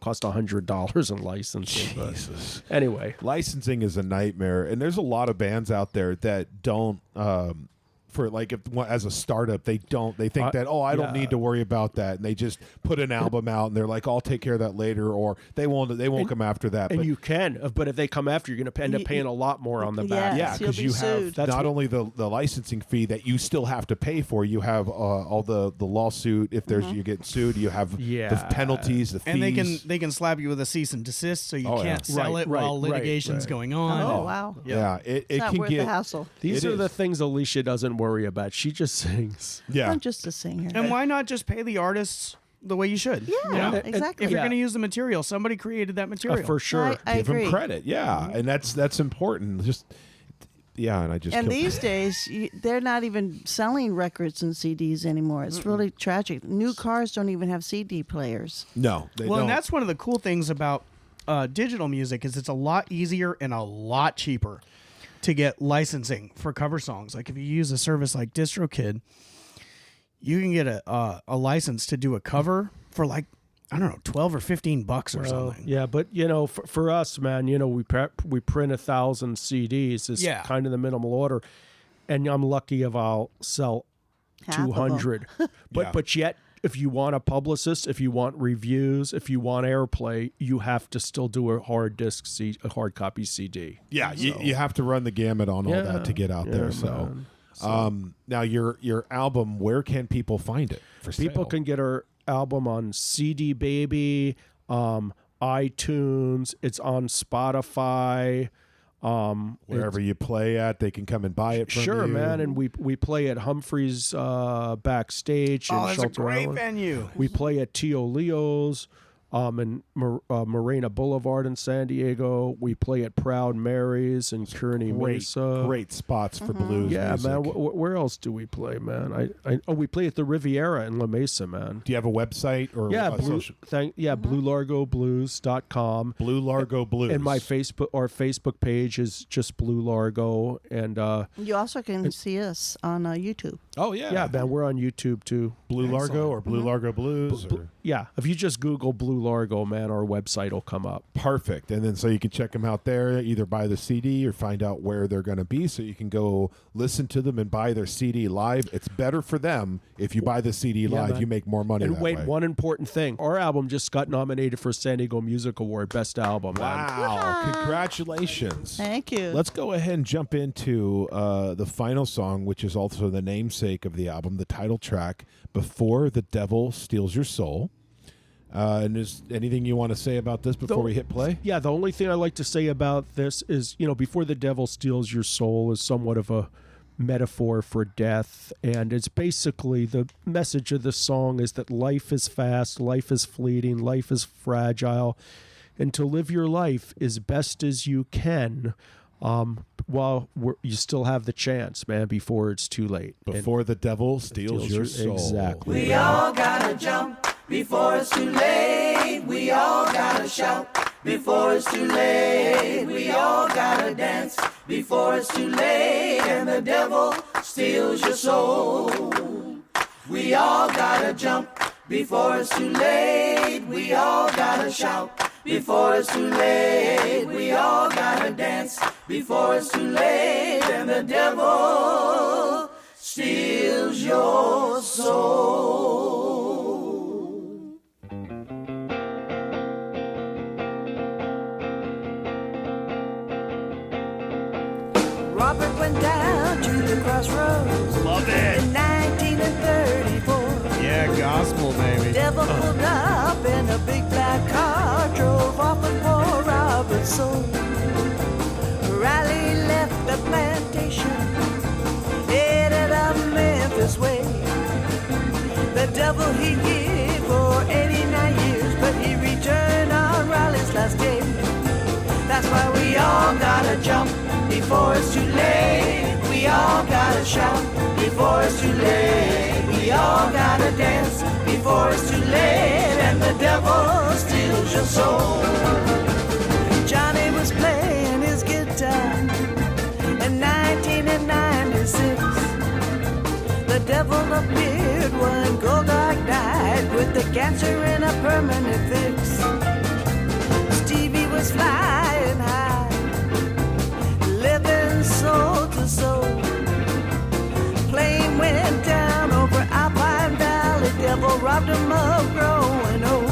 Cost $100 in licensing. Jesus. But anyway, Licensing is a nightmare, and there's a lot of bands out there that don't. For like as a startup, they think that I don't need to worry about that, and they just put an album out and they're like, I'll take care of that later, or they won't come after that. And but you can, but if they come after, you're going to end up paying a lot more on the back. Yes, yeah, you'll because be you sued. have not only the licensing fee that you still have to pay for, you have all the lawsuit if there's you get sued, you have the penalties, the fees, And they can slap you with a cease and desist, so you can't sell it while litigation's going on. Oh, wow. yeah, it It's not can worth get the hassle. These It are the is. things Alicia doesn't worry about. She just sings. yeah. I'm just a singer. And why not just pay the artists the way you should? Yeah, exactly. If you're going to use the material, somebody created that material. For sure. I Give agree. them credit, and that's important. And I just And killed- these days, they're not even selling records and CDs anymore. It's really tragic. New cars don't even have CD players. no, they Well, don't. and that's one of the cool things about digital music is it's a lot easier and a lot cheaper to get licensing for cover songs. Like if you use a service like DistroKid, you can get a license to do a cover for like, I don't know, $12 or $15 or something. Yeah, but for us, man, we print 1,000 CDs is kind of the minimal order, and I'm lucky if I'll sell Half of 200. But yet, if you want a publicist, if you want reviews, if you want airplay, you have to still do a hard copy CD. Yeah, you have to run the gamut on all that to get out there. So, now your album, where can people find it for sale? People can get our album on CD Baby, iTunes. It's on Spotify. Wherever you play at, they can come and buy it from Sure, you. man. And we play at Humphrey's backstage in Oh, that's a Shelter great Island. venue. We play at Tio Leo's. in Morena Boulevard in San Diego. We play at Proud Mary's in Kearney Mesa. Great spots for blues Yeah, music. man. Where else do we play, man? We play at the Riviera in La Mesa, man. Do you have a website or social? BlueLargoBlues.com. Blue Largo Blues. And our Facebook page is just Blue Largo, and You also can see us on YouTube. Oh yeah, yeah, man, we're on YouTube too. Blue Largo or Blue Largo Blues. Or... Yeah, if you just Google Blue Largo, man, our website will come up. Perfect. And then so you can check them out there, either buy the CD or find out where they're going to be, so you can go listen to them and buy their CD live. It's better for them if you buy the CD live. Man. You make more money. And that wait, way. one important thing: our album just got nominated for San Diego Music Award, Best Album. Man. Wow! Congratulations. Thank you. Let's go ahead and jump into the final song, which is also the namesake of the album, the title track, "Before the Devil Steals Your Soul." And is anything you want to say about this before we hit play? Yeah, the only thing I like to say about this is, before the devil steals your soul is somewhat of a metaphor for death. And it's basically the message of the song is that life is fast, life is fleeting, life is fragile. And to live your life as best as you can while you still have the chance, man, before it's too late. Before the devil steals your soul. Exactly. We all gotta jump before it's too late. We all gotta shout before it's too late. We all gotta dance before it's too late. And the devil steals your soul. We all gotta jump before it's too late. We all gotta shout before it's too late. We all gotta dance before it's too late. And the devil steals your soul. Robert went down to the crossroads. Love it. In 1934. Yeah, gospel, baby. Devil pulled up in a big black car, drove off and poor Robert's soul. Riley left the plantation, headed up Memphis way. The devil he hid for 89 years, but he returned on Riley's last day. That's why we all gotta jump before it's too late. We all gotta shout before it's too late. We all gotta dance before it's too late. And the devil steals your soul. Johnny was playing his guitar in 1996. The devil appeared one cold dark night with the cancer in a permanent fix. Stevie was flying high, living soul to soul. Plane went down over Alpine Valley. Devil robbed him of growing old.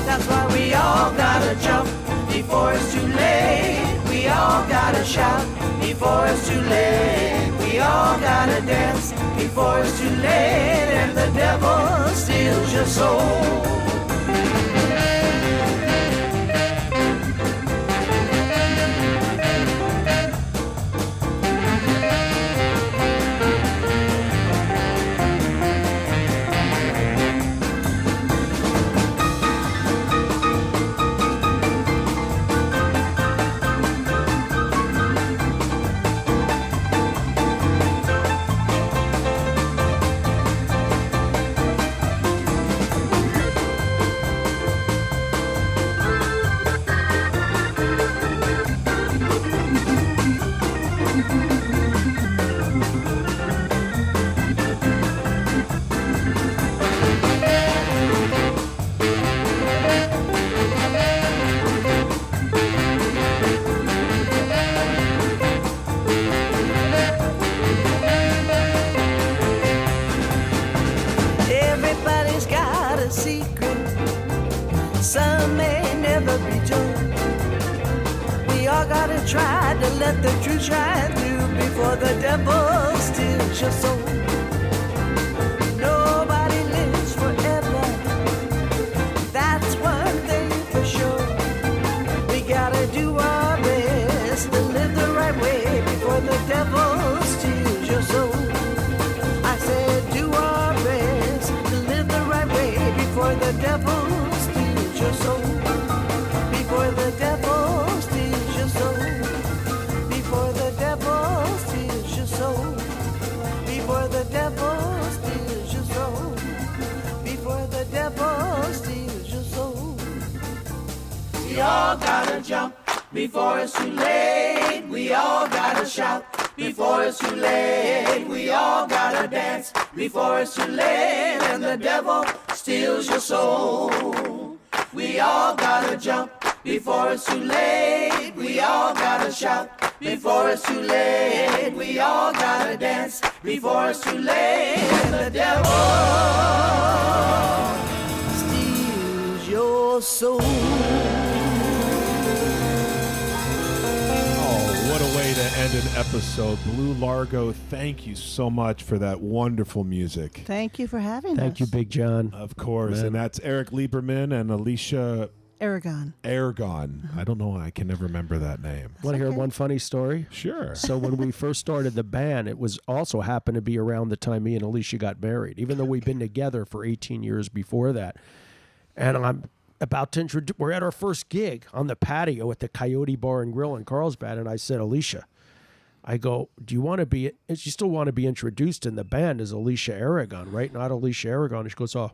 That's why we all gotta jump before it's too late. We all gotta shout before it's too late. We all gotta dance before it's too late. And the devil steals your soul. Try to let the truth shine through before the devil steals your soul. Nobody lives forever, that's one thing for sure. We gotta do our best to live the right way before the devil steals your soul. I said do our best to live the right way before the devil steals your soul. Before the devil steals your soul. Before the devil steals your soul. Before the devil steals your soul. Before the devil steals your soul. We all gotta jump before it's too late. We all gotta shout before it's too late. We all gotta dance before it's too late. And the devil steals your soul. We all gotta jump before it's too late. We all gotta shout before it's too late. We all gotta dance before it's too late. And the devil steals your soul. What a way to end an episode. Blue Largo, thank you so much for that wonderful music. Thank you for having us. Thank you, Big John. Of course. Man. And that's Eric Lieberman and Alicia Aragon. I don't know. I can never remember that name. Want to hear okay. one funny story? Sure. So when we first started the band, it was also happened to be around the time me and Alicia got married, even though we'd been together for 18 years before that. And I'm about to introduce, we're at our first gig on the patio at the Coyote Bar and Grill in Carlsbad, and I said, Alicia, I go, do you want to be, you still want to be introduced in the band as Alicia Aragon, right? Not Alicia Aragon. And she goes, oh,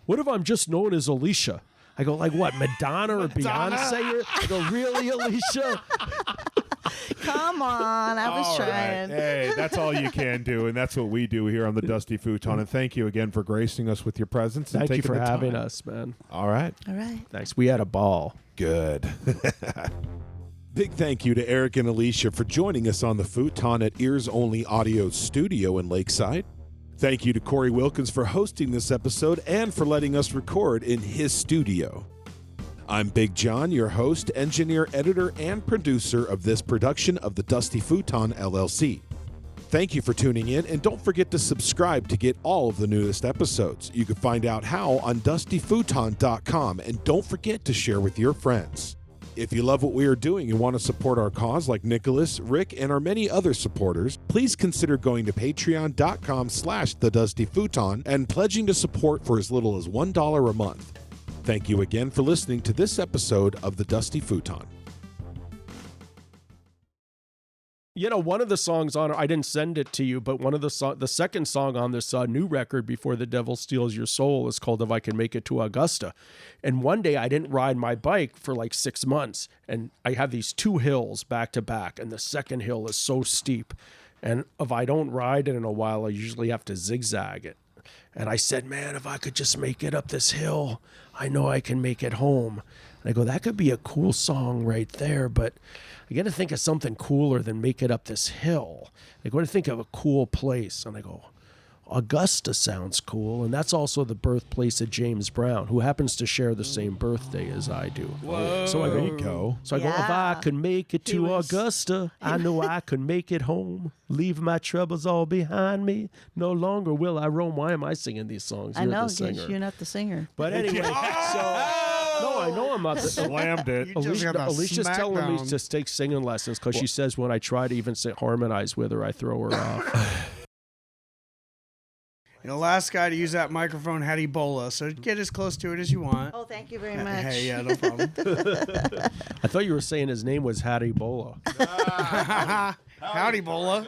what if I'm just known as Alicia? I go, like what, Madonna or Beyonce? I go, really, Alicia? Come on, I was All right. trying. Hey, that's all you can do, and that's what we do here on the Dusty Futon. And thank you again for gracing us with your presence. And Thank you taking for the having time. us, man. All right. All right. Thanks. We had a ball. Good. Big thank you to Eric and Alicia for joining us on the Futon at Ears Only Audio Studio in Lakeside. Thank you to Cory Wilkins for hosting this episode and for letting us record in his studio. I'm Big John, your host, engineer, editor, and producer of this production of the Dusty Futon LLC. Thank you for tuning in, and don't forget to subscribe to get all of the newest episodes. You can find out how on dustyfuton.com, and don't forget to share with your friends. If you love what we are doing and want to support our cause like Nicholas, Rick, and our many other supporters, please consider going to patreon.com/thedustyfuton and pledging to support for as little as $1 a month. Thank you again for listening to this episode of The Dusty Futon. You know, one of the songs on it, I didn't send it to you, but one of the second song on this new record, Before the Devil Steals Your Soul, is called If I Can Make It to Augusta. And one day I didn't ride my bike for like 6 months, and I have these two hills back to back, and the second hill is so steep. And if I don't ride it in a while, I usually have to zigzag it. And I said, man, if I could just make it up this hill, I know I can make it home. And I go, that could be a cool song right there, but I got to think of something cooler than make it up this hill. I got to think of a cool place. And I go, Augusta sounds cool. And that's also the birthplace of James Brown, who happens to share the same birthday as I do. Whoa. So I There go, you go. so I go, if I could make it to Augusta, I know I could make it home. Leave my troubles all behind me. No longer will I roam. Why am I singing these songs? I You're know, the because singer. you're not the singer. But anyway, so no, I know I'm not the Slammed it. You just got a Alicia's telling me smackdown. to take singing lessons because she says when I try to even harmonize with her, I throw her off. The last guy to use that microphone had Ebola, so get as close to it as you want. Oh, thank you very much. Hey, yeah, no problem. I thought you were saying his name was Hattie Bola. Howdy, Ebola.